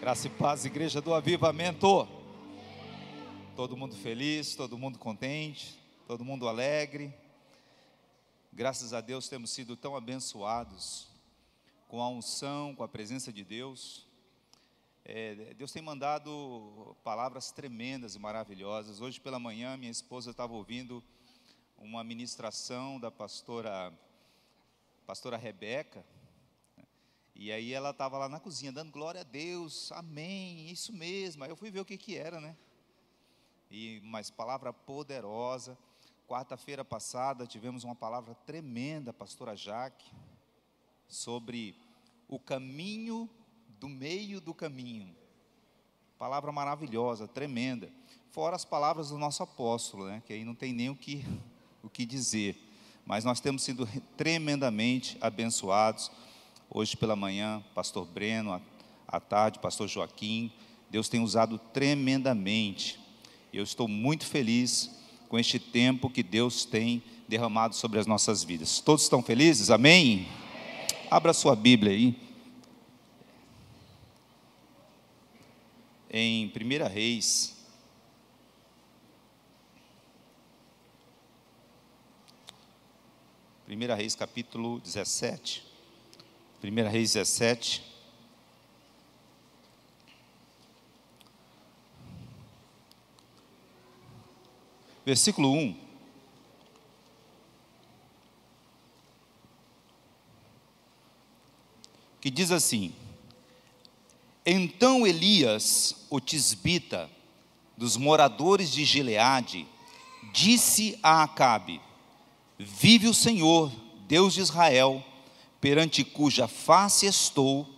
Graça e paz, igreja do Avivamento. Todo mundo feliz, todo mundo contente, todo mundo alegre. Graças a Deus temos sido tão abençoados com a unção, com a presença de Deus. Deus tem mandado palavras tremendas e maravilhosas. Hoje pela manhã minha esposa estava ouvindo uma ministração da pastora Rebeca. E aí ela estava lá na cozinha, dando glória a Deus, amém, isso mesmo. Aí eu fui ver o que era, né? Mas palavra poderosa. Quarta-feira passada tivemos uma palavra tremenda, pastora Jaque, sobre o caminho do meio do caminho. Palavra maravilhosa, tremenda. Fora as palavras do nosso apóstolo, né? Que aí não tem nem o que dizer. Mas nós temos sido tremendamente abençoados. Hoje pela manhã, pastor Breno, à tarde, pastor Joaquim, Deus tem usado tremendamente. Eu estou muito feliz com este tempo que Deus tem derramado sobre as nossas vidas. Todos estão felizes? Amém? Abra sua Bíblia aí. Em 1 Reis. 1 Reis capítulo 17. 1 Reis 17, versículo 1, que diz assim: Então Elias, o tisbita, dos moradores de Gileade, disse a Acabe: Vive o Senhor, Deus de Israel, perante cuja face estou,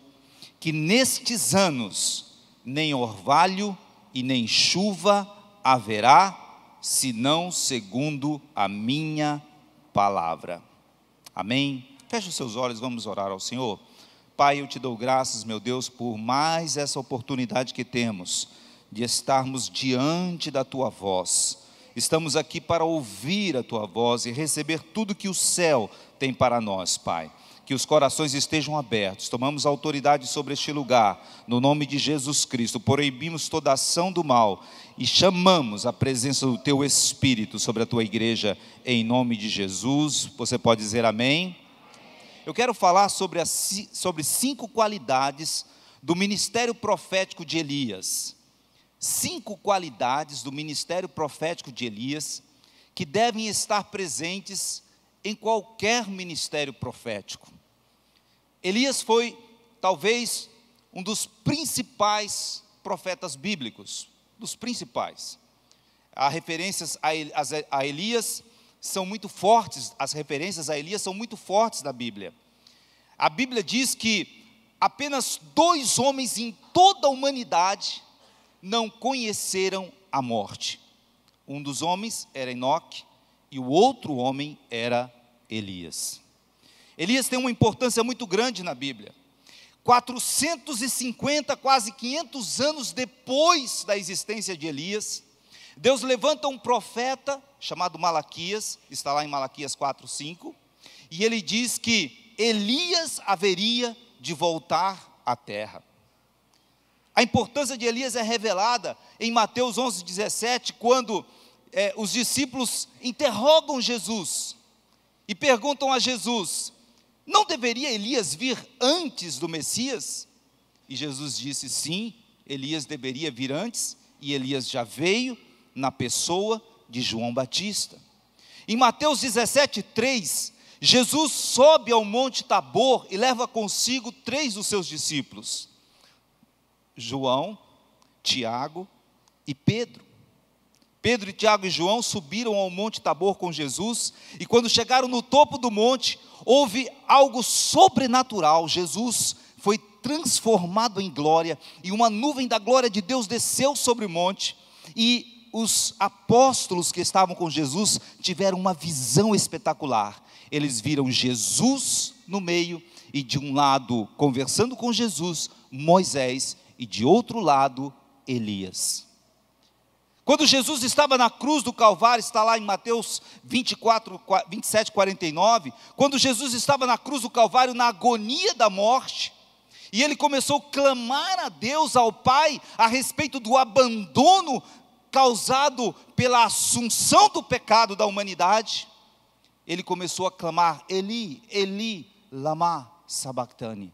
que nestes anos nem orvalho e nem chuva haverá, senão segundo a minha palavra. Amém? Feche os seus olhos, vamos orar ao Senhor. Pai, eu te dou graças, meu Deus, por mais essa oportunidade que temos de estarmos diante da tua voz. Estamos aqui para ouvir a tua voz e receber tudo que o céu tem para nós, Pai. Que os corações estejam abertos. Tomamos autoridade sobre este lugar, no nome de Jesus Cristo. Proibimos toda ação do mal e chamamos a presença do teu Espírito sobre a tua igreja, em nome de Jesus. Você pode dizer amém? Eu quero falar sobre 5 qualidades do ministério profético de Elias. 5 qualidades do ministério profético de Elias que devem estar presentes em qualquer ministério profético. Elias foi talvez um dos principais profetas bíblicos, dos principais. As referências a Elias são muito fortes, as referências a Elias são muito fortes da Bíblia. A Bíblia diz que apenas 2 homens em toda a humanidade não conheceram a morte. Um dos homens era Enoque e o outro homem era Elias. Elias tem uma importância muito grande na Bíblia. 450, quase 500 anos depois da existência de Elias, Deus levanta um profeta chamado Malaquias, está lá em Malaquias 4:5, e ele diz que Elias haveria de voltar à terra. A importância de Elias é revelada em Mateus 11:17, quando os discípulos interrogam Jesus e perguntam a Jesus: não deveria Elias vir antes do Messias? E Jesus disse: sim, Elias deveria vir antes, e Elias já veio na pessoa de João Batista. Em Mateus 17:3, Jesus sobe ao Monte Tabor e leva consigo 3 dos seus discípulos: João, Tiago e Pedro. Pedro, Tiago e João subiram ao Monte Tabor com Jesus, e quando chegaram no topo do monte, houve algo sobrenatural. Jesus foi transformado em glória, e uma nuvem da glória de Deus desceu sobre o monte, e os apóstolos que estavam com Jesus tiveram uma visão espetacular. Eles viram Jesus no meio, e de um lado, conversando com Jesus, Moisés, e de outro lado, Elias. Quando Jesus estava na cruz do Calvário, está lá em Mateus 27, 49, quando Jesus estava na cruz do Calvário, na agonia da morte, E ele começou a clamar a Deus, ao Pai, a respeito do abandono causado pela assunção do pecado da humanidade. Ele começou a clamar: Eli, Eli, lama sabachthani.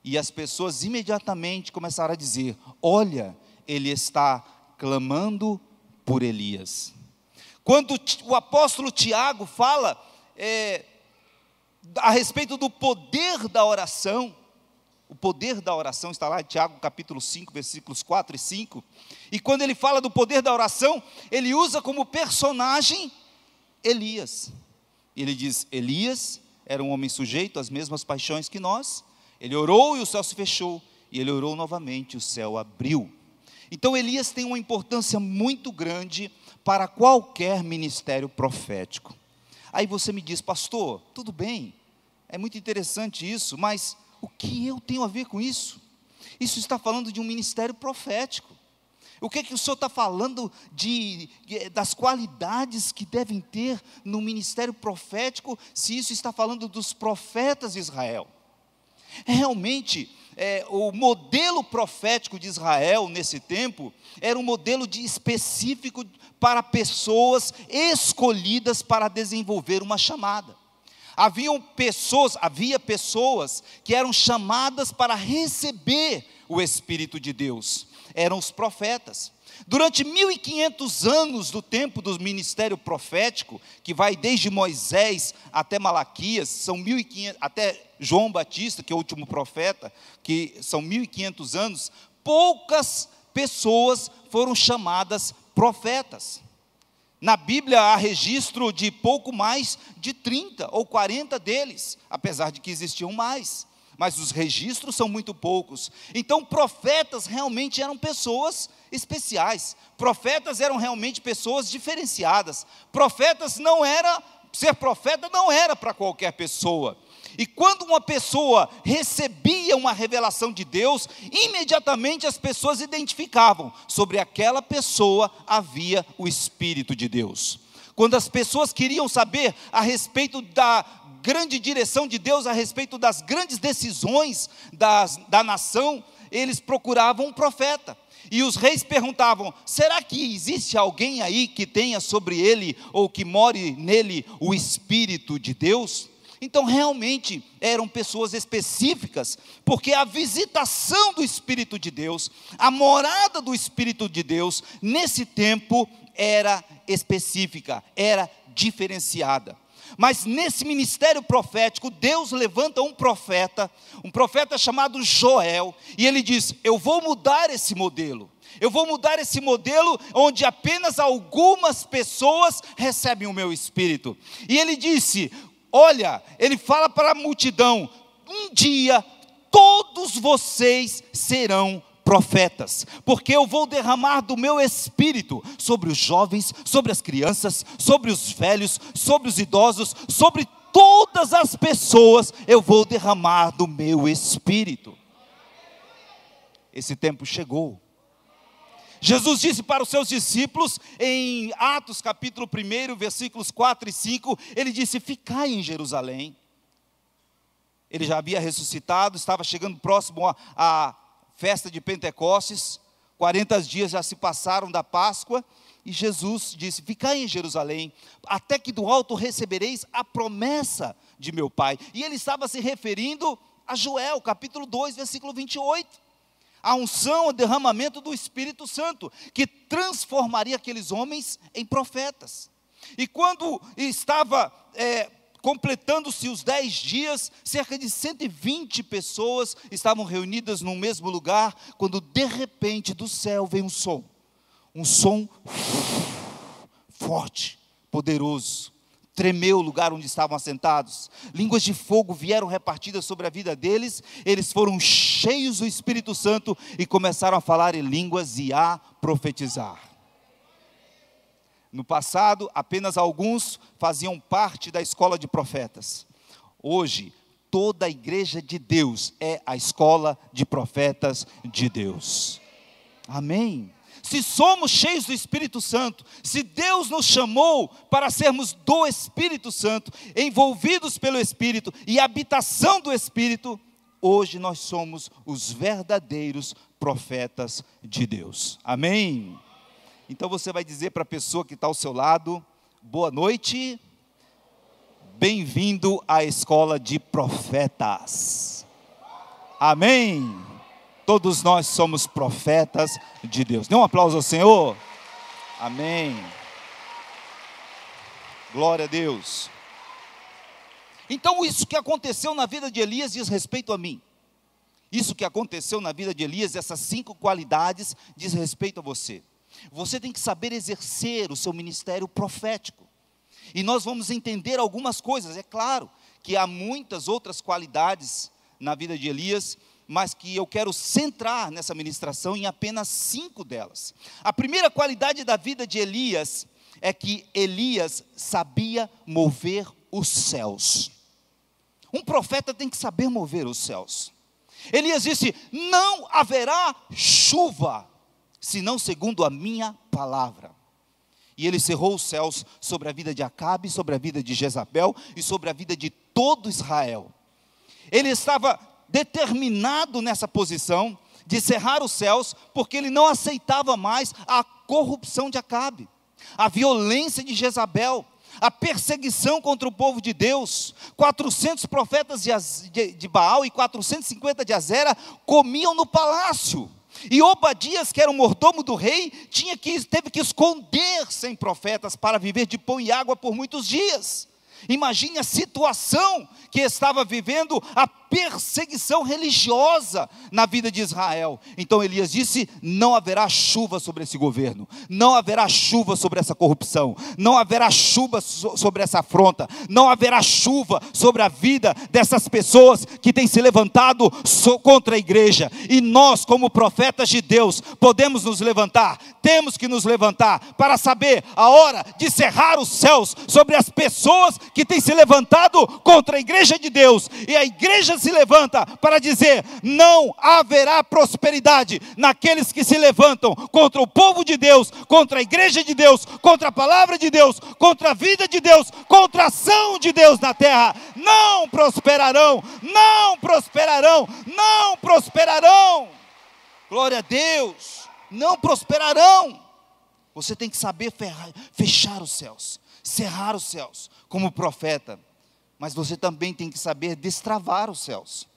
E as pessoas imediatamente começaram a dizer: olha, ele está clamando por Elias. Quando o apóstolo Tiago fala a respeito do poder da oração, o poder da oração está lá em Tiago capítulo 5, versículos 4 e 5, e quando ele fala do poder da oração, ele usa como personagem Elias. Ele diz: Elias era um homem sujeito às mesmas paixões que nós, ele orou e o céu se fechou, e ele orou novamente e o céu abriu. Então Elias tem uma importância muito grande para qualquer ministério profético. Aí você me diz: pastor, tudo bem, é muito interessante isso, mas o que eu tenho a ver com isso? Isso está falando de um ministério profético. O que o senhor está falando das qualidades que devem ter no ministério profético, se isso está falando dos profetas de Israel? Realmente, o modelo profético de Israel nesse tempo era um modelo específico para pessoas escolhidas para desenvolver uma chamada. Havia pessoas que eram chamadas para receber o Espírito de Deus, eram os profetas. Durante 1500 anos do tempo do ministério profético, que vai desde Moisés até Malaquias, são 1500, até João Batista, que é o último profeta, que são 1500 anos, poucas pessoas foram chamadas profetas. Na Bíblia há registro de pouco mais de 30 ou 40 deles, apesar de que existiam mais, mas os registros são muito poucos. Então profetas realmente eram pessoas especiais, profetas eram realmente pessoas diferenciadas. Ser profeta não era para qualquer pessoa. E quando uma pessoa recebia uma revelação de Deus, imediatamente as pessoas identificavam: sobre aquela pessoa havia o Espírito de Deus. Quando as pessoas queriam saber a respeito da grande direção de Deus, a respeito das grandes decisões da nação, eles procuravam um profeta. E os reis perguntavam: será que existe alguém aí que tenha sobre ele, ou que more nele, o Espírito de Deus? Então realmente eram pessoas específicas, porque a visitação do Espírito de Deus, a morada do Espírito de Deus, nesse tempo era específica, era diferenciada. Mas nesse ministério profético, Deus levanta um profeta chamado Joel, e ele diz: eu vou mudar esse modelo. Eu vou mudar esse modelo onde apenas algumas pessoas recebem o meu Espírito. E ele disse: olha, ele fala para a multidão: um dia todos vocês serão profetas, porque eu vou derramar do meu Espírito sobre os jovens, sobre as crianças, sobre os velhos, sobre os idosos, sobre todas as pessoas eu vou derramar do meu Espírito. Esse tempo chegou. Jesus disse para os seus discípulos, em Atos capítulo 1, versículos 4 e 5, ele disse: ficai em Jerusalém. Ele já havia ressuscitado, estava chegando próximo à festa de Pentecostes, 40 dias já se passaram da Páscoa, e Jesus disse: ficai em Jerusalém, até que do alto recebereis a promessa de meu Pai. E ele estava se referindo a Joel, capítulo 2, versículo 28. A unção, o derramamento do Espírito Santo, que transformaria aqueles homens em profetas. E quando estava completando-se os 10 dias, cerca de 120 pessoas estavam reunidas no mesmo lugar, quando de repente do céu veio um som forte, poderoso, tremeu o lugar onde estavam assentados, línguas de fogo vieram repartidas sobre a vida deles, eles foram cheios do Espírito Santo e começaram a falar em línguas e a profetizar. No passado, apenas alguns faziam parte da escola de profetas. Hoje, toda a igreja de Deus é a escola de profetas de Deus. Amém? Se somos cheios do Espírito Santo, se Deus nos chamou para sermos do Espírito Santo, envolvidos pelo Espírito e habitação do Espírito, hoje nós somos os verdadeiros profetas de Deus. Amém? Então você vai dizer para a pessoa que está ao seu lado: boa noite, bem-vindo à escola de profetas. Amém? Todos nós somos profetas de Deus. Dê um aplauso ao Senhor. Amém. Glória a Deus. Então isso que aconteceu na vida de Elias diz respeito a mim. Isso que aconteceu na vida de Elias, essas 5 qualidades, diz respeito a você. Você tem que saber exercer o seu ministério profético. E nós vamos entender algumas coisas. É claro que há muitas outras qualidades na vida de Elias, mas que eu quero centrar nessa ministração em apenas 5 delas. A primeira qualidade da vida de Elias é que Elias sabia mover os céus. Um profeta tem que saber mover os céus. Elias disse: não haverá chuva, senão segundo a minha palavra. E ele cerrou os céus sobre a vida de Acabe, sobre a vida de Jezabel e sobre a vida de todo Israel. Ele estava determinado nessa posição de cerrar os céus, porque ele não aceitava mais a corrupção de Acabe, a violência de Jezabel, a perseguição contra o povo de Deus. 400 profetas de Baal e 450 de Azera comiam no palácio. E Obadias, que era o mordomo do rei, teve que esconder 100 profetas para viver de pão e água por muitos dias. Imagine a situação que estava vivendo a perseguição religiosa na vida de Israel. Então Elias disse: não haverá chuva sobre esse governo, não haverá chuva sobre essa corrupção, não haverá chuva sobre essa afronta, não haverá chuva sobre a vida dessas pessoas que têm se levantado contra a igreja. E nós, como profetas de Deus, podemos nos levantar, temos que nos levantar para saber a hora de cerrar os céus sobre as pessoas que têm se levantado contra a igreja de Deus. E a igreja se levanta para dizer: não haverá prosperidade naqueles que se levantam contra o povo de Deus, contra a igreja de Deus, contra a palavra de Deus, contra a vida de Deus, contra a ação de Deus na terra. Não prosperarão, não prosperarão, não prosperarão. Glória a Deus, não prosperarão. Você tem que saber fechar os céus, cerrar os céus como profeta. Mas você também tem que saber destravar os céus.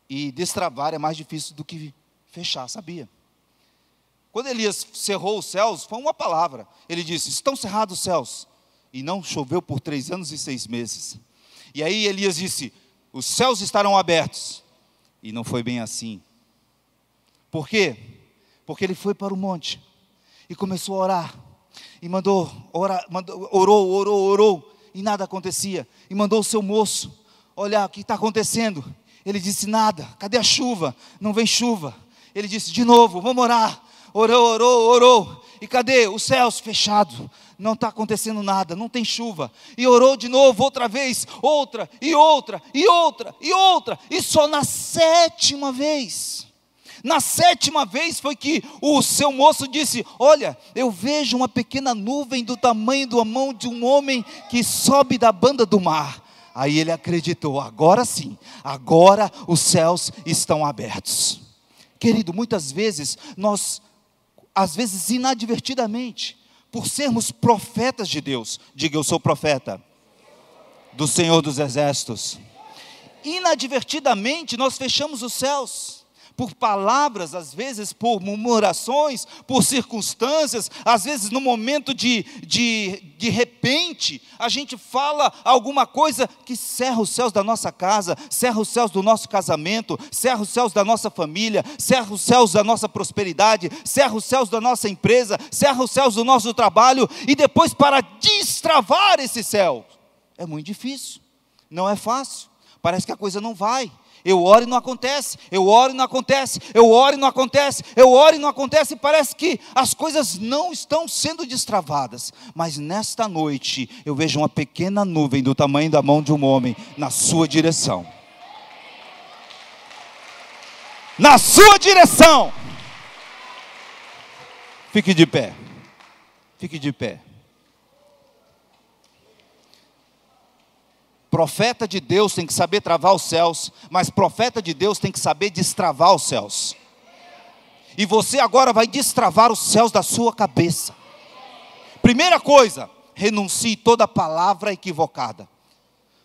E destravar é mais difícil do que fechar, sabia? Quando Elias cerrou os céus, foi uma palavra. Ele disse: estão cerrados os céus. E não choveu por 3 anos e 6 meses. E aí Elias disse: os céus estarão abertos. E não foi bem assim. Por quê? Porque ele foi para o monte e começou a orar. E orou. E nada acontecia. E mandou o seu moço olhar: o que está acontecendo? Ele disse: nada. Cadê a chuva? Não vem chuva. Ele disse: de novo, vamos orar. Orou. E cadê? Os céus fechados. Não está acontecendo nada, não tem chuva. E orou de novo, outra vez, outra. E só na 7ª vez. Na 7ª vez foi que o seu moço disse: olha, eu vejo uma pequena nuvem do tamanho da mão de um homem que sobe da banda do mar. Aí ele acreditou: agora sim, agora os céus estão abertos. Querido, muitas vezes nós, às vezes inadvertidamente, por sermos profetas de Deus, diga: eu sou profeta do Senhor dos Exércitos. Inadvertidamente nós fechamos os céus. Por palavras, às vezes por murmurações, por circunstâncias, às vezes no momento de repente, a gente fala alguma coisa que cerra os céus da nossa casa, cerra os céus do nosso casamento, cerra os céus da nossa família, cerra os céus da nossa prosperidade, cerra os céus da nossa empresa, cerra os céus do nosso trabalho, e depois para destravar esse céu, é muito difícil, não é fácil, parece que a coisa não vai. Eu oro e não acontece, eu oro e não acontece, eu oro e não acontece, eu oro e não acontece, e parece que as coisas não estão sendo destravadas. Mas nesta noite, eu vejo uma pequena nuvem do tamanho da mão de um homem na sua direção. Na sua direção. Fique de pé. Fique de pé. Profeta de Deus tem que saber travar os céus, mas profeta de Deus tem que saber destravar os céus. E você agora vai destravar os céus da sua cabeça. Primeira coisa, renuncie toda palavra equivocada.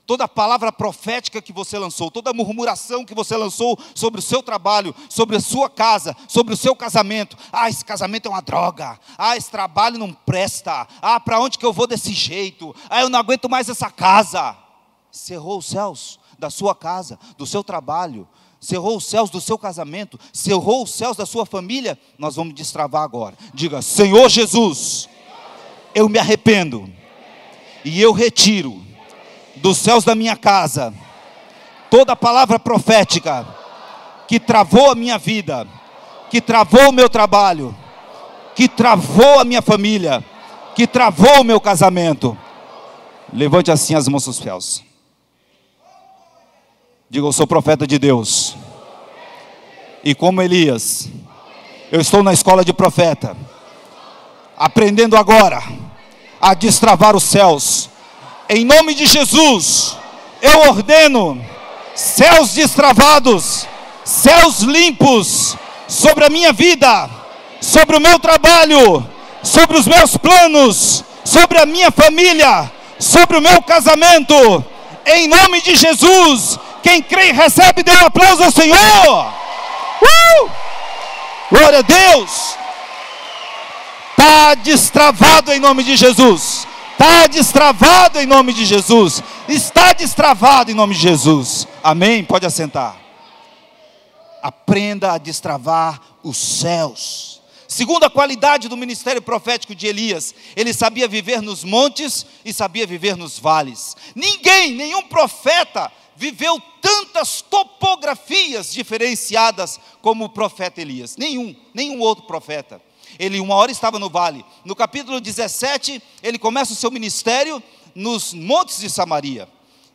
Toda palavra profética que você lançou, toda murmuração que você lançou sobre o seu trabalho, sobre a sua casa, sobre o seu casamento. Ah, esse casamento é uma droga. Ah, esse trabalho não presta. Ah, para onde que eu vou desse jeito? Ah, eu não aguento mais essa casa. Cerrou os céus da sua casa, do seu trabalho. Cerrou os céus do seu casamento. Cerrou os céus da sua família. Nós vamos destravar agora. Diga: Senhor Jesus, eu me arrependo e eu retiro dos céus da minha casa toda palavra profética que travou a minha vida, que travou o meu trabalho, que travou a minha família, que travou o meu casamento. Levante assim as mãos aos céus. Diga: eu sou profeta de Deus, e como Elias, eu estou na escola de profeta, aprendendo agora a destravar os céus. Em nome de Jesus, eu ordeno céus destravados, céus limpos sobre a minha vida, sobre o meu trabalho, sobre os meus planos, sobre a minha família, sobre o meu casamento. Em nome de Jesus, quem crê e recebe, dê um aplauso ao Senhor. Glória a Deus. Está destravado em nome de Jesus. Está destravado em nome de Jesus. Está destravado em nome de Jesus. Amém? Pode assentar. Aprenda a destravar os céus. Segunda qualidade do ministério profético de Elias: ele sabia viver nos montes e sabia viver nos vales. Nenhum profeta viveu tantas topografias diferenciadas como o profeta Elias. Nenhum outro profeta. Ele uma hora estava no vale. No capítulo 17, ele começa o seu ministério nos montes de Samaria.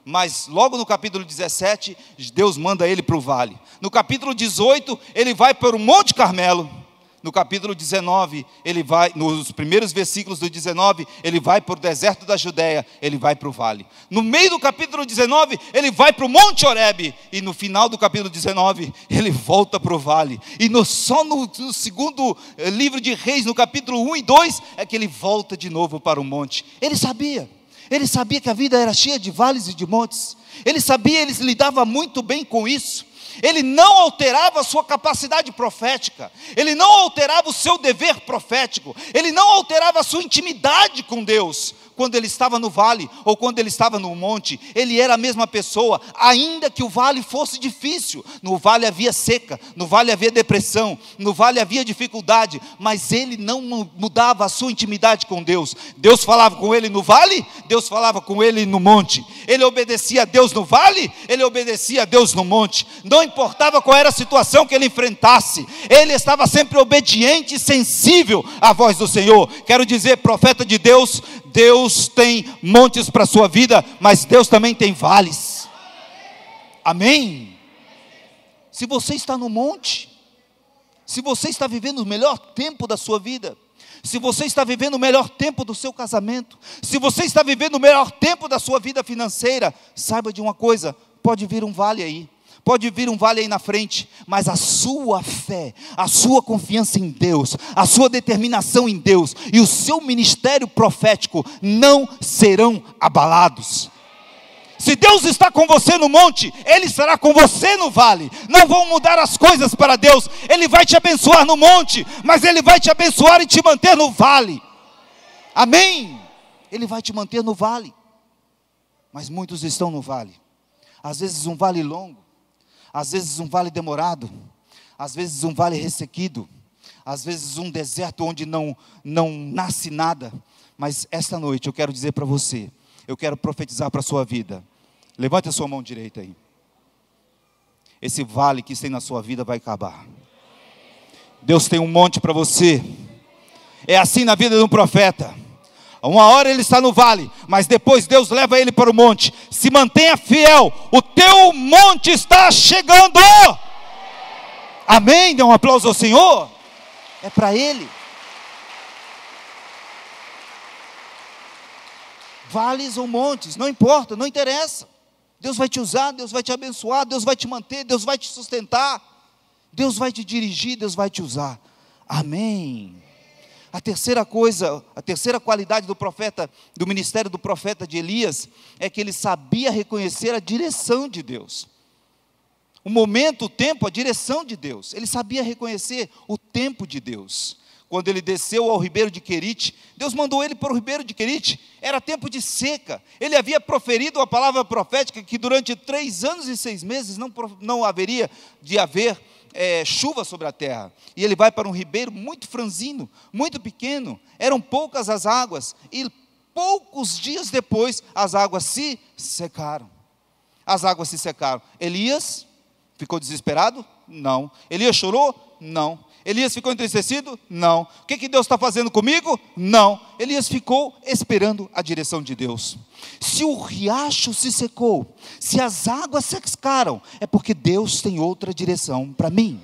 Mas logo no capítulo 17, Deus manda ele para o vale. No capítulo 18, ele vai para o Monte Carmelo. No capítulo 19, ele vai, nos primeiros versículos do 19, ele vai para o deserto da Judéia, ele vai para o vale. No meio do capítulo 19, ele vai para o Monte Horebe. E no final do capítulo 19, ele volta para o vale. E só no segundo livro de Reis, no capítulo 1 e 2, é que ele volta de novo para o monte. Ele sabia que a vida era cheia de vales e de montes. Ele lidava muito bem com isso. Ele não alterava a sua capacidade profética, ele não alterava o seu dever profético, ele não alterava a sua intimidade com Deus. Quando ele estava no vale ou quando ele estava no monte, ele era a mesma pessoa, ainda que o vale fosse difícil. No vale havia seca, no vale havia depressão, no vale havia dificuldade, mas ele não mudava a sua intimidade com Deus. Deus falava com ele no vale, Deus falava com ele no monte. Ele obedecia a Deus no vale, ele obedecia a Deus no monte. Não importava qual era a situação que ele enfrentasse, ele estava sempre obediente e sensível à voz do Senhor. Quero dizer, profeta de Deus, Deus tem montes para a sua vida, mas Deus também tem vales. Amém? Se você está no monte, se você está vivendo o melhor tempo da sua vida, se você está vivendo o melhor tempo do seu casamento, se você está vivendo o melhor tempo da sua vida financeira, saiba de uma coisa: pode vir um vale aí. Pode vir um vale aí na frente, mas a sua fé, a sua confiança em Deus, a sua determinação em Deus e o seu ministério profético não serão abalados. Se Deus está com você no monte, Ele estará com você no vale. Não vão mudar as coisas para Deus. Ele vai te abençoar no monte, mas Ele vai te abençoar e te manter no vale. Amém? Ele vai te manter no vale. Mas muitos estão no vale. Às vezes um vale longo, às vezes um vale demorado, às vezes um vale ressequido, às vezes um deserto onde não nasce nada. Mas esta noite eu quero dizer para você, eu quero profetizar para a sua vida. Levante a sua mão direita aí. Esse vale que tem na sua vida vai acabar. Deus tem um monte para você. É assim na vida de um profeta. Uma hora ele está no vale, mas depois Deus leva ele para o monte. Se mantenha fiel, o teu monte está chegando. Amém? Dê um aplauso ao Senhor. É para Ele. Vales ou montes, não importa, não interessa. Deus vai te usar, Deus vai te abençoar, Deus vai te manter, Deus vai te sustentar, Deus vai te dirigir, Deus vai te usar. Amém. A terceira coisa, a terceira qualidade do profeta, do ministério do profeta de Elias, é que ele sabia reconhecer a direção de Deus. O momento, o tempo, a direção de Deus. Ele sabia reconhecer o tempo de Deus. Quando ele desceu ao ribeiro de Querite, Deus mandou ele para o ribeiro de Querite, era tempo de seca. Ele havia proferido a palavra profética que durante 3 anos e 6 meses não haveria de haver chuva sobre a terra. E ele vai para um ribeiro muito franzino, muito pequeno, eram poucas as águas, e poucos dias depois as águas se secaram. As águas se secaram. Elias ficou desesperado? Não. Elias chorou? Não. Elias ficou entristecido? Não. O que Deus está fazendo comigo? Não. Elias ficou esperando a direção de Deus. Se o riacho se secou, se as águas secaram, é porque Deus tem outra direção para mim.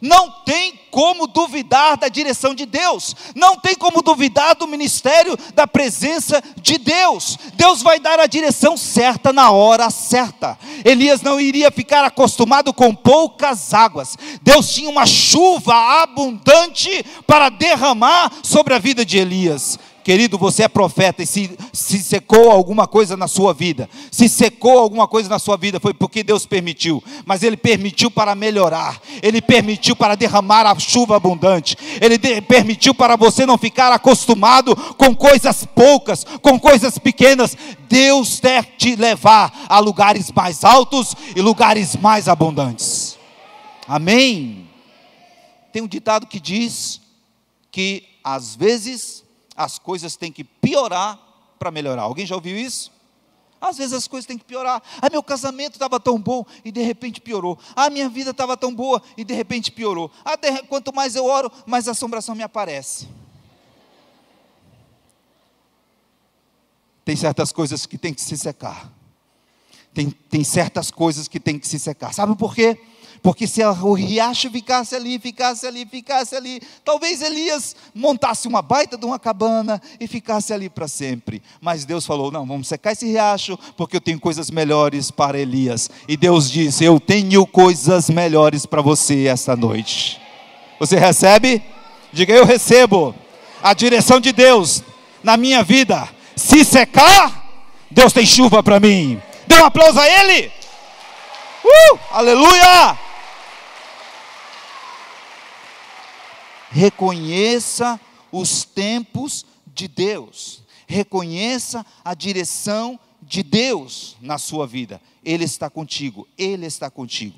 Não tem como duvidar da direção de Deus, não tem como duvidar do ministério, da presença de Deus. Deus vai dar a direção certa na hora certa. Elias não iria ficar acostumado com poucas águas. Deus tinha uma chuva abundante para derramar sobre a vida de Elias. Querido, você é profeta, e se secou alguma coisa na sua vida, se secou alguma coisa na sua vida, foi porque Deus permitiu, mas Ele permitiu para melhorar, Ele permitiu para derramar a chuva abundante, Ele permitiu para você não ficar acostumado com coisas poucas, com coisas pequenas. Deus quer te levar a lugares mais altos e lugares mais abundantes. Amém? Tem um ditado que diz que às vezes as coisas têm que piorar para melhorar. Alguém já ouviu isso? Às vezes as coisas têm que piorar. Meu casamento estava tão bom e de repente piorou. Minha vida estava tão boa e de repente piorou. Quanto mais eu oro, mais a assombração me aparece. Tem certas coisas que tem que se secar. Tem certas coisas que tem que se secar. Sabe por quê? Porque se o riacho ficasse ali, talvez Elias montasse uma baita de uma cabana e ficasse ali para sempre. Mas Deus falou, não, vamos secar esse riacho, porque eu tenho coisas melhores para Elias. E Deus disse, eu tenho coisas melhores para você esta noite. Você recebe? Diga, eu recebo a direção de Deus na minha vida. Se secar, Deus tem chuva para mim. Dê um aplauso a Ele. Aleluia! Reconheça os tempos de Deus, reconheça a direção de Deus na sua vida. Ele está contigo, Ele está contigo.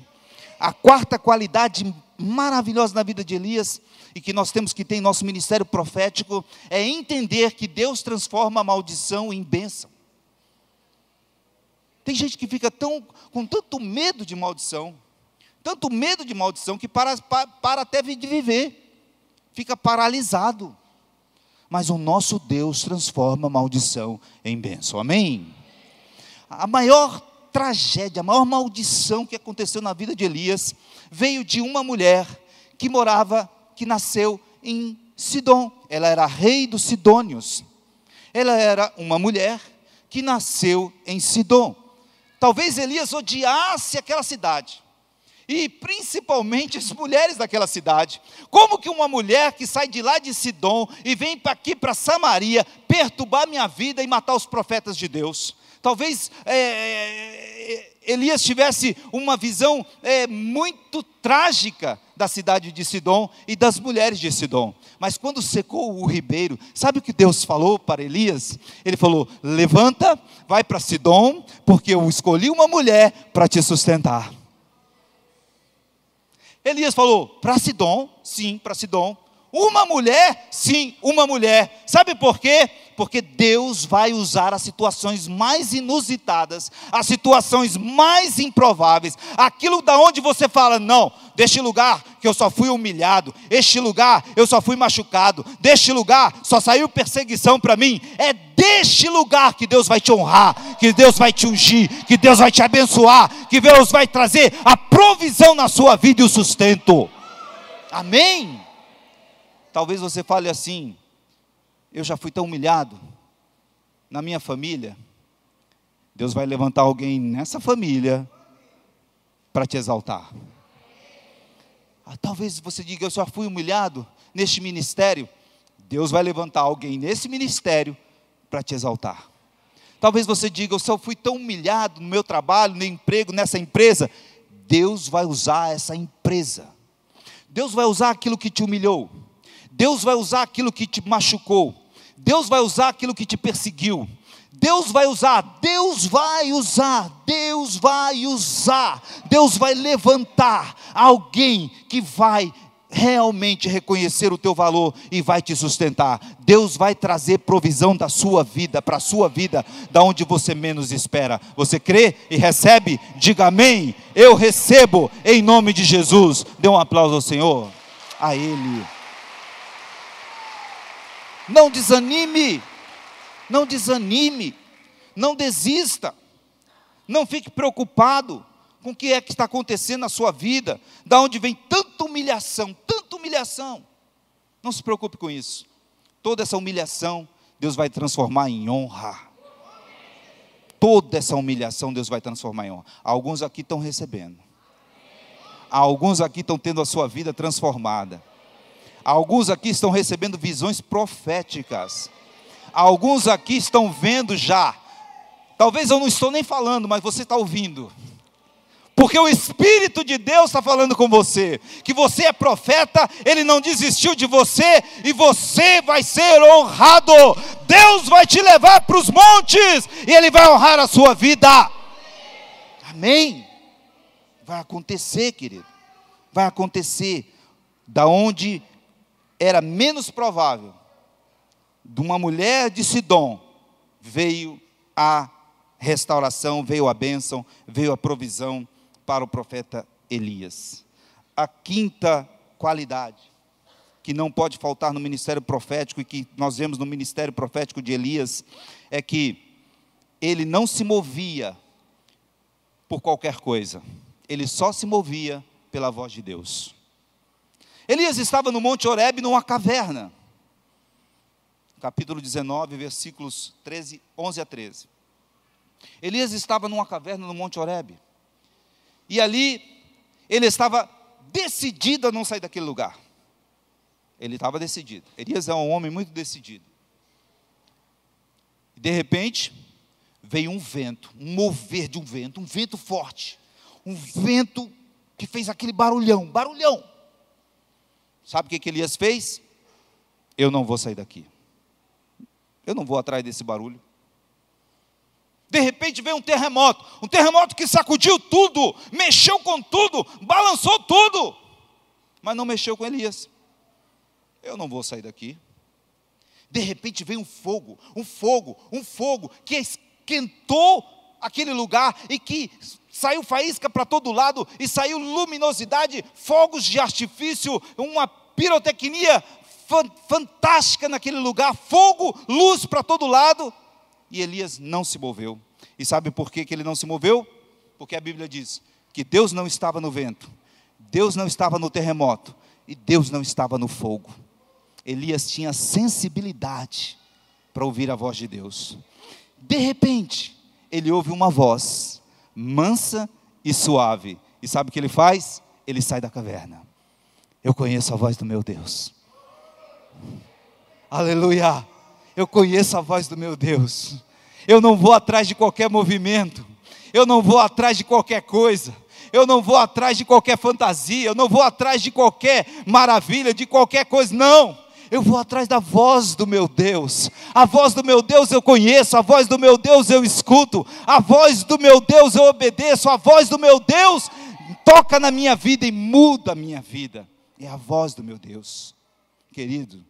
A quarta qualidade maravilhosa na vida de Elias, e que nós temos que ter em nosso ministério profético, é entender que Deus transforma a maldição em bênção. Tem gente que fica com tanto medo de maldição, que para até de viver, fica paralisado. Mas o nosso Deus transforma a maldição em bênção. Amém? A maior tragédia, a maior maldição que aconteceu na vida de Elias veio de uma mulher que nasceu em Sidom. Ela era rei dos Sidônios. Ela era uma mulher que nasceu em Sidom. Talvez Elias odiasse aquela cidade, e principalmente as mulheres daquela cidade. Como que uma mulher que sai de lá de Sidom e vem aqui para Samaria perturbar minha vida e matar os profetas de Deus? Talvez Elias tivesse uma visão muito trágica da cidade de Sidom e das mulheres de Sidom. Mas quando secou o ribeiro, sabe o que Deus falou para Elias? Ele falou, levanta, vai para Sidom, porque eu escolhi uma mulher para te sustentar. Elias falou, para Sidom? Sim, para Sidom. Uma mulher? Sim, uma mulher. Sabe por quê? Porque Deus vai usar as situações mais inusitadas, as situações mais improváveis, aquilo da onde você fala, não, deste lugar que eu só fui humilhado, este lugar eu só fui machucado, deste lugar só saiu perseguição para mim. É deste lugar que Deus vai te honrar, que Deus vai te ungir, que Deus vai te abençoar, que Deus vai trazer a provisão na sua vida e o sustento. Amém? Talvez você fale assim, eu já fui tão humilhado na minha família, Deus vai levantar alguém nessa família para te exaltar. Talvez você diga: eu só fui humilhado neste ministério. Deus vai levantar alguém nesse ministério para te exaltar. Talvez você diga: eu só fui tão humilhado no meu trabalho, no emprego, nessa empresa. Deus vai usar essa empresa. Deus vai usar aquilo que te humilhou. Deus vai usar aquilo que te machucou. Deus vai usar aquilo que te perseguiu. Deus vai usar, Deus vai usar, Deus vai usar, Deus vai levantar alguém que vai realmente reconhecer o teu valor e vai te sustentar. Deus vai trazer provisão da sua vida, para a sua vida, da onde você menos espera. Você crê e recebe? Diga amém. Eu recebo em nome de Jesus. Dê um aplauso ao Senhor, a Ele. Não desanime. Não desanime, não desista, não fique preocupado com o que é que está acontecendo na sua vida, da onde vem tanta humilhação, não se preocupe com isso, toda essa humilhação, Deus vai transformar em honra, toda essa humilhação Deus vai transformar em honra. Alguns aqui estão recebendo, alguns aqui estão tendo a sua vida transformada, alguns aqui estão recebendo visões proféticas, alguns aqui estão vendo já, talvez eu não estou nem falando, mas você está ouvindo, porque o Espírito de Deus está falando com você, que você é profeta, Ele não desistiu de você, e você vai ser honrado, Deus vai te levar para os montes, e Ele vai honrar a sua vida, amém? Vai acontecer, querido, vai acontecer, da onde era menos provável, de uma mulher de Sidom, veio a restauração, veio a bênção, veio a provisão para o profeta Elias. A quinta qualidade que não pode faltar no ministério profético, e que nós vemos no ministério profético de Elias, é que ele não se movia por qualquer coisa, ele só se movia pela voz de Deus. Elias estava no Monte Horebe, numa caverna, capítulo 19, versículos 11 a 13. Elias estava numa caverna no Monte Horebe, e ali, ele estava decidido a não sair daquele lugar, ele estava decidido, Elias é um homem muito decidido, e de repente, veio um vento, um mover de um vento forte, um vento que fez aquele barulhão, sabe o que Elias fez? Eu não vou sair daqui, eu não vou atrás desse barulho. De repente veio um terremoto que sacudiu tudo, mexeu com tudo, balançou tudo, mas não mexeu com Elias. Eu não vou sair daqui. De repente veio um fogo que esquentou aquele lugar, e que saiu faísca para todo lado, e saiu luminosidade, fogos de artifício, uma pirotecnia fantástica naquele lugar, fogo, luz para todo lado, e Elias não se moveu. E sabe por que ele não se moveu? Porque a Bíblia diz que Deus não estava no vento, Deus não estava no terremoto, e Deus não estava no fogo. Elias tinha sensibilidade para ouvir a voz de Deus. De repente, ele ouve uma voz mansa e suave, e sabe o que ele faz? Ele sai da caverna. Eu conheço a voz do meu Deus. Aleluia, eu conheço a voz do meu Deus. Eu não vou atrás de qualquer movimento, eu não vou atrás de qualquer coisa, eu não vou atrás de qualquer fantasia, eu não vou atrás de qualquer maravilha, de qualquer coisa, não. Eu vou atrás da voz do meu Deus. A voz do meu Deus eu conheço, a voz do meu Deus eu escuto, a voz do meu Deus eu obedeço, a voz do meu Deus toca na minha vida e muda a minha vida. É a voz do meu Deus. Querido,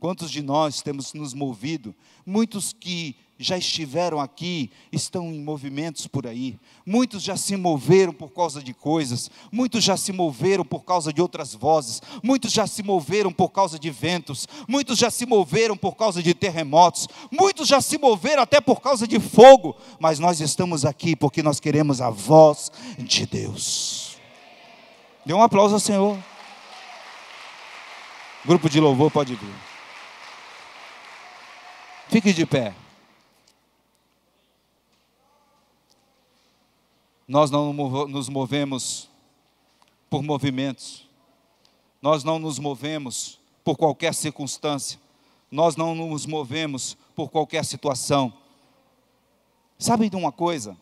quantos de nós temos nos movido? Muitos que já estiveram aqui, estão em movimentos por aí, muitos já se moveram por causa de coisas, muitos já se moveram por causa de outras vozes, muitos já se moveram por causa de ventos, muitos já se moveram por causa de terremotos, muitos já se moveram até por causa de fogo, mas nós estamos aqui porque nós queremos a voz de Deus. Dê um aplauso ao Senhor. Grupo de louvor pode vir. Fique de pé. Nós não nos movemos por movimentos, nós não nos movemos por qualquer circunstância, nós não nos movemos por qualquer situação. Sabe de uma coisa?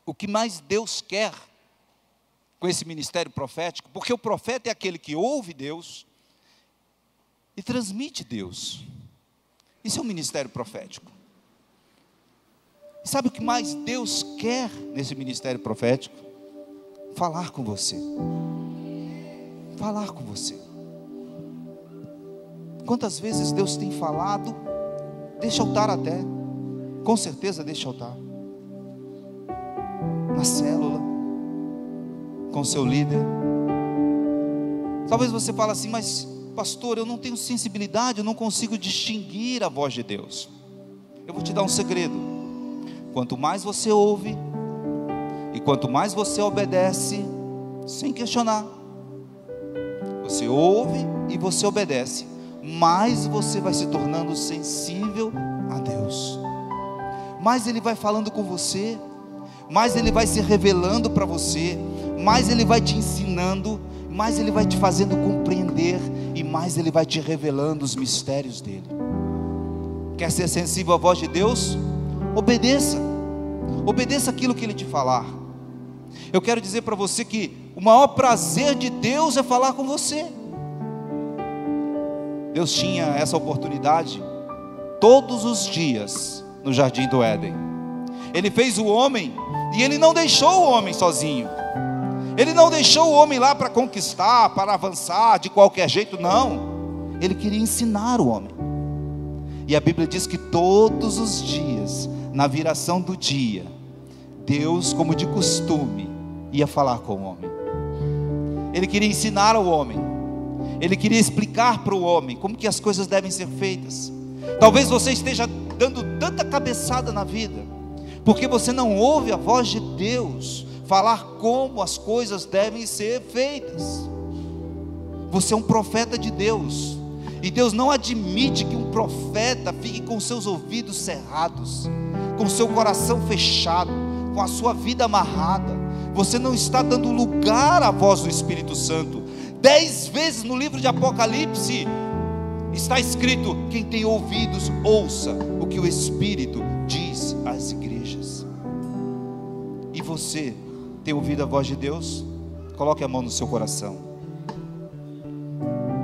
O que mais Deus quer com esse ministério profético, porque o profeta é aquele que ouve Deus e transmite Deus. Isso é um ministério profético. E sabe o que mais Deus quer nesse ministério profético? Falar com você. Falar com você. Quantas vezes Deus tem falado? Deixa altar até. Com certeza deixa altar. Na célula. Com seu líder. Talvez você fale assim, mas pastor, eu não tenho sensibilidade, eu não consigo distinguir a voz de Deus. Eu vou te dar um segredo. Quanto mais você ouve, e quanto mais você obedece, sem questionar, você ouve e você obedece, mais você vai se tornando sensível a Deus, mais Ele vai falando com você, mais Ele vai se revelando para você, mais Ele vai te ensinando, mais Ele vai te fazendo compreender, e mais Ele vai te revelando os mistérios dEle. Quer ser sensível à voz de Deus? Obedeça aquilo que Ele te falar. Eu quero dizer para você que o maior prazer de Deus é falar com você. Deus tinha essa oportunidade todos os dias no jardim do Éden. Ele fez o homem e Ele não deixou o homem sozinho. Ele não deixou o homem lá para conquistar, para avançar de qualquer jeito, não. Ele queria ensinar o homem. E a Bíblia diz que todos os dias, na viração do dia, Deus, como de costume, ia falar com o homem. Ele queria ensinar ao homem. Ele queria explicar para o homem como que as coisas devem ser feitas. Talvez você esteja dando tanta cabeçada na vida, porque você não ouve a voz de Deus falar como as coisas devem ser feitas. Você é um profeta de Deus, e Deus não admite que um profeta fique com seus ouvidos cerrados, com seu coração fechado, com a sua vida amarrada. Você não está dando lugar à voz do Espírito Santo. 10 vezes no livro de Apocalipse está escrito: quem tem ouvidos, ouça o que o Espírito diz às igrejas. E você tem ouvido a voz de Deus? Coloque a mão no seu coração.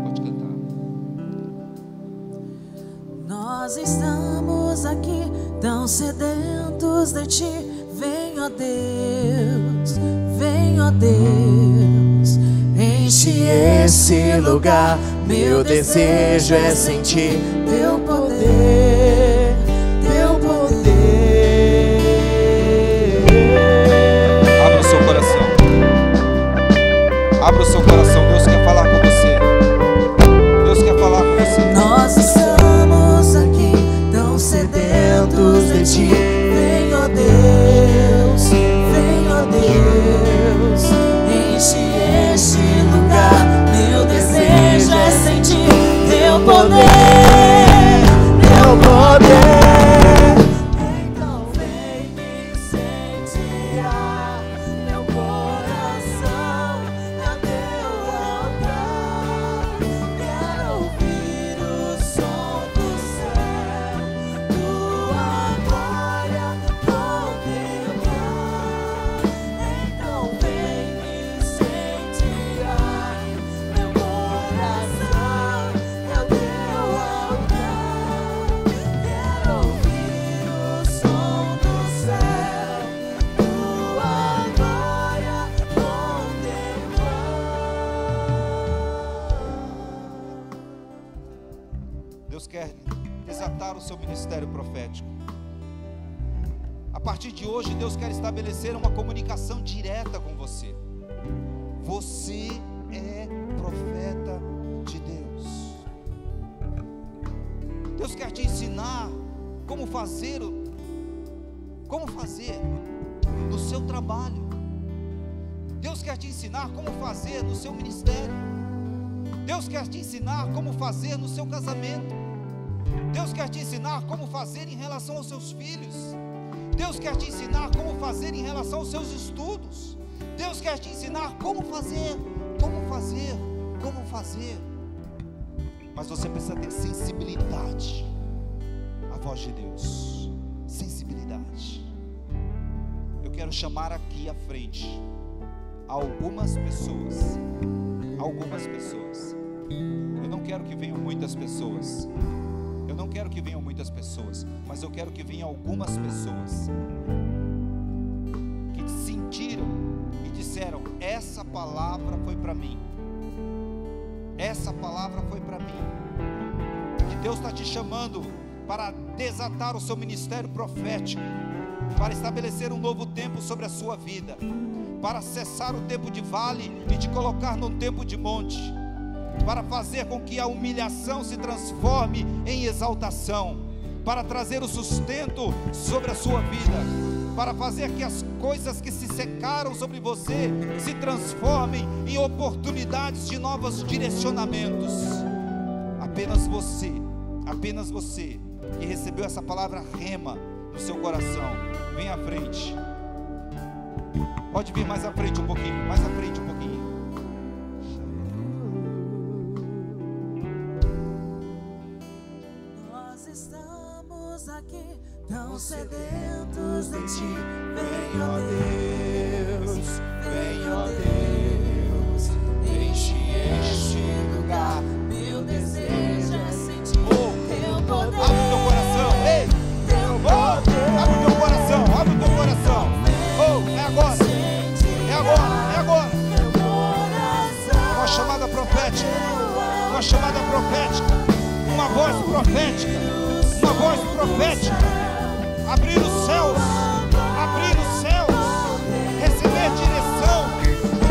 Pode cantar. Nós estamos aqui tão sedentos de Ti. Vem, ó Deus, vem, ó Deus, enche esse lugar. Meu desejo é sentir Teu poder, Teu poder. Abra o seu coração. Abra o seu coração. Deus quer falar com você. Deus quer falar com você. Nós estamos aqui tão sedentos de Ti. Vem, ó Deus, vem, ó Deus, enche este lugar. Meu desejo é sentir Teu poder, Teu poder. Então vem me incendiar, meu coração é Teu altar. Quero ouvir o som do céu, Tua glória contemplar. Então vem me incendiar, meu coração é Teu altar. Quero ouvir o som do céu, Tua glória contemplar. Deus quer desatar o seu ministério profético. A partir de hoje, Deus quer estabelecer uma comunicação direta com você. Você é profeta de Deus. Deus quer te ensinar como fazer no seu trabalho. Deus quer te ensinar como fazer no seu ministério. Deus quer te ensinar como fazer no seu casamento. Deus quer te ensinar como fazer em relação aos seus filhos. Deus quer te ensinar como fazer em relação aos seus estudos. Deus quer te ensinar como fazer. Mas você precisa ter sensibilidade à voz de Deus. Sensibilidade. Eu quero chamar aqui à frente algumas pessoas. Eu não quero que venham muitas pessoas. Mas eu quero que venham algumas pessoas que sentiram e disseram: essa palavra foi para mim. Que Deus está te chamando para desatar o seu ministério profético, para estabelecer um novo tempo sobre a sua vida, para cessar o tempo de vale e te colocar num tempo de monte, para fazer com que a humilhação se transforme em exaltação, para trazer o sustento sobre a sua vida, para fazer que as coisas que se secaram sobre você se transformem em oportunidades de novos direcionamentos. Apenas você que recebeu essa palavra rema no seu coração, vem à frente. Pode vir mais à frente um pouquinho. Nós estamos aqui tão sedentos de ti. Vem, ó Deus, enche este lugar. Meu desejo é sentir teu poder. Abre o teu coração, ei! Abre o teu coração. É agora. Uma chamada profética. Uma voz profética. Abrir os céus. Receber direção.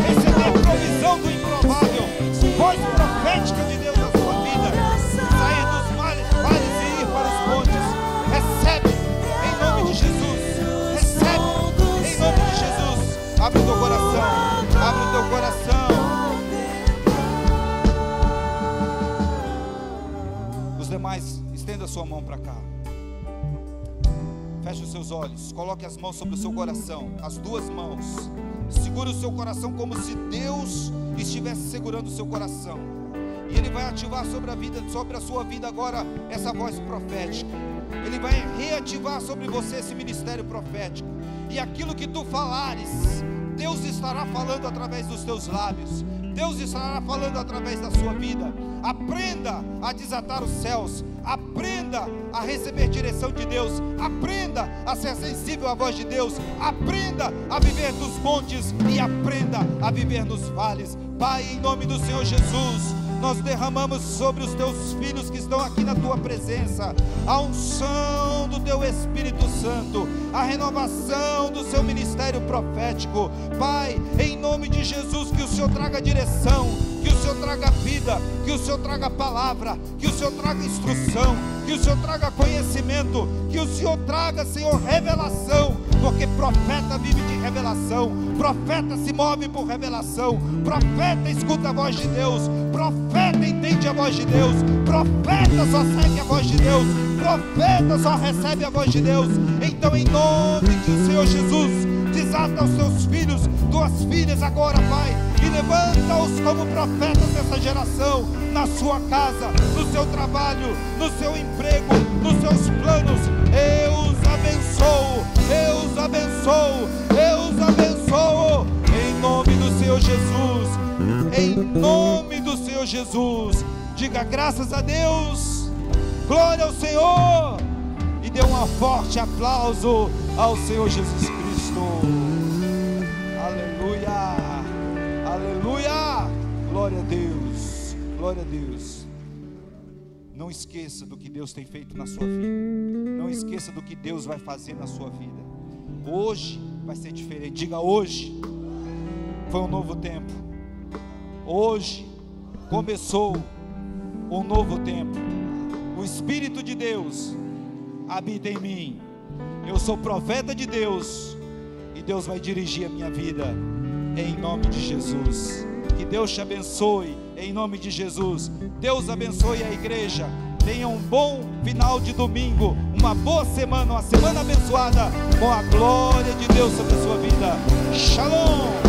Receber provisão do improvável. Voz profética de Deus na sua vida. Sair dos vales e ir para os montes. Recebe em nome de Jesus. Abre o teu coração. Os demais, estenda a sua mão para cá. Feche os seus olhos. Coloque as mãos sobre o seu coração. As duas mãos. Segure o seu coração como se Deus estivesse segurando o seu coração. E Ele vai ativar sobre a sua vida agora essa voz profética. Ele vai reativar sobre você esse ministério profético. E aquilo que tu falares, Deus estará falando através dos teus lábios. Deus estará falando através da sua vida. Aprenda a desatar os céus. Aprenda a receber direção de Deus. Aprenda a ser sensível à voz de Deus. Aprenda a viver nos montes e aprenda a viver nos vales. Pai, em nome do Senhor Jesus, nós derramamos sobre os teus filhos que estão aqui na tua presença a unção do teu Espírito Santo, a renovação do seu ministério profético. Pai, em nome de Jesus, que o Senhor traga direção, que o Senhor traga vida, que o Senhor traga palavra, que o Senhor traga instrução, que o Senhor traga conhecimento, que o Senhor traga, Senhor, revelação, porque profeta vive de revelação, profeta se move por revelação, profeta escuta a voz de Deus, profeta entende a voz de Deus, profeta só segue a voz de Deus, profeta só recebe a voz de Deus. Então, em nome do Senhor Jesus, desata os teus filhos, tuas filhas agora, Pai, e levanta-os como profetas dessa geração, na sua casa, no seu trabalho, no seu emprego, nos seus planos. Eu os abençoo, em nome do Senhor Jesus, em nome do Senhor Jesus. Diga graças a Deus, glória ao Senhor, e dê um forte aplauso ao Senhor Jesus Cristo. Aleluia, aleluia, glória a Deus, glória a Deus. Não esqueça do que Deus tem feito na sua vida, não esqueça do que Deus vai fazer na sua vida. Hoje vai ser diferente. Diga: hoje foi um novo tempo, hoje começou um novo tempo. O Espírito de Deus habita em mim. Eu sou profeta de Deus e Deus vai dirigir a minha vida, em nome de Jesus. Que Deus te abençoe, em nome de Jesus. Deus abençoe a igreja. Tenha um bom final de domingo, uma boa semana, uma semana abençoada, com a glória de Deus sobre a sua vida. Shalom!